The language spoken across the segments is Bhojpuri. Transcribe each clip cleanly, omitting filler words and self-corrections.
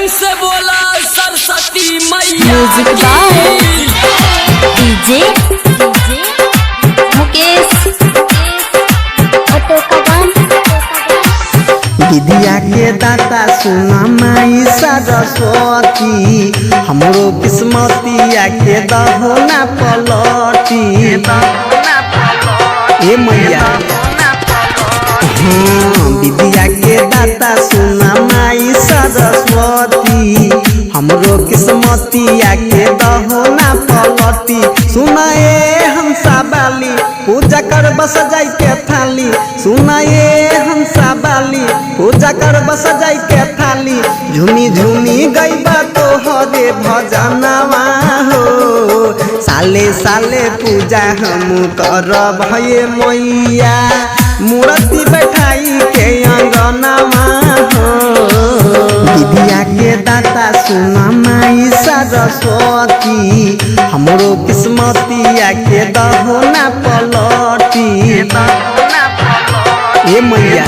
प्रेम से बोला सरस्वती मैया म्यूजिक बाय डीजे मुकेश विद्या के दाता सुना माई सरस्वती, हमरो किस्मतिया के दहो ना पलटी। ए मैया विद्या के दाता सुना माई सरस्वती, हमरो किस्मतिया के दहो ना पलटी। सुनाए हंसा बाली पूजा कर बस जाई के थाली, सुनाए हंसा बाली पूजा कर बस जाई के थाली। झूमी झूमी गईबा तो हरे भजनवा हो, साले साले पूजा हम करब हे मैया, मूर्ति बैठाई के अंगनवा हो। विद्या के दाता सुना माई सरस्वती, हमरो किस्मतिया के दहो ना पलटी। ए मैया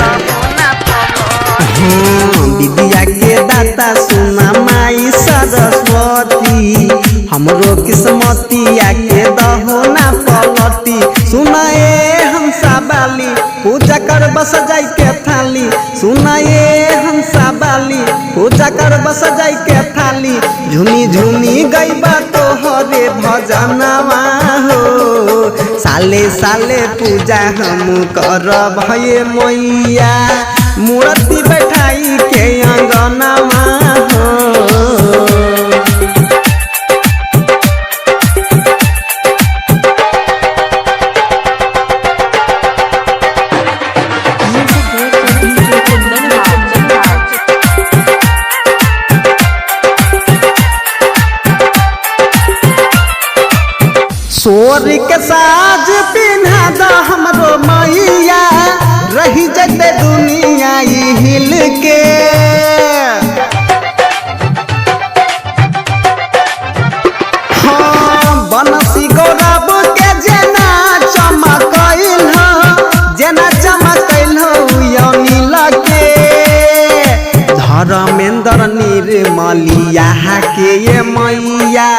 विद्या के दाता सुना माई सरस्वती, हमरो किस्मतिया के दहो ना पलटी। सुनाए हंसा बाली पूजा कर बस जाई के थाली, सुनाए हंसा बाली पूजा कर बस जाई के थाली। झूमी झूमी गईबा तो हरे भजनवा हो, साले साले पूजा हम करब हे मैया, मूर्ति बैठाई के अंगनवा हो। सोर के साज पिन्हा द हमरो मैया, रही जते दुनिया हिल के। हाँ बनसी गौरव के जेना चमकैल हो, जेना चमकैल हो अनिल के। धर्मेंद्र निर्मलिया के ये मैया,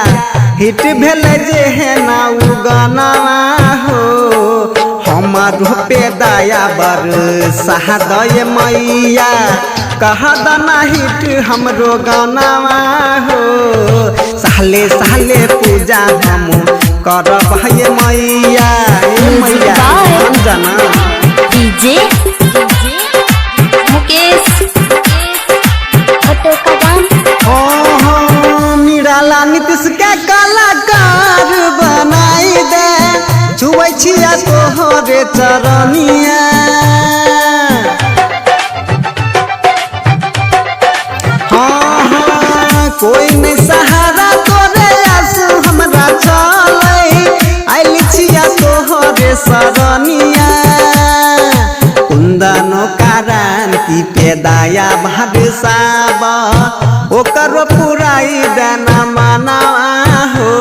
हिट भेल जे है ना उ गानवा हो। हमारो पे दया बरसादय मैया, कहा दाना हिट हमरो गानवा हो। साले साले पूजा हम करब हे मैया, ए मैया जाना डीजे मुकेश निराला नीतीश के कलाकार बनाई दे, छुबै छिया तोहरे चरनिया। हाँ कोई नहीं सहारा तोरे आंसू हमरा चले, आइल छिया तोहरे सरनिया। कुंदनो क्रांति पे दया भरसाब, ओकर पुराई देना मनावा हो।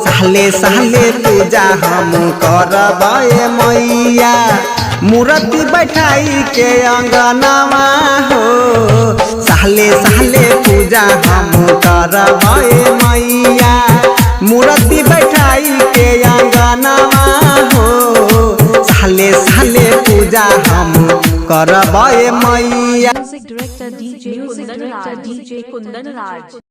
साले साले पूजा हम करब हे मैया, मूर्ति बैठाई के अंगनवा हो। साले साले पूजा हम करब हे मैया, मूर्ति बैठाई के अंगनवा हो। साले साले पूजा हम करब हे मैया। Music director DJ Kundan Raj.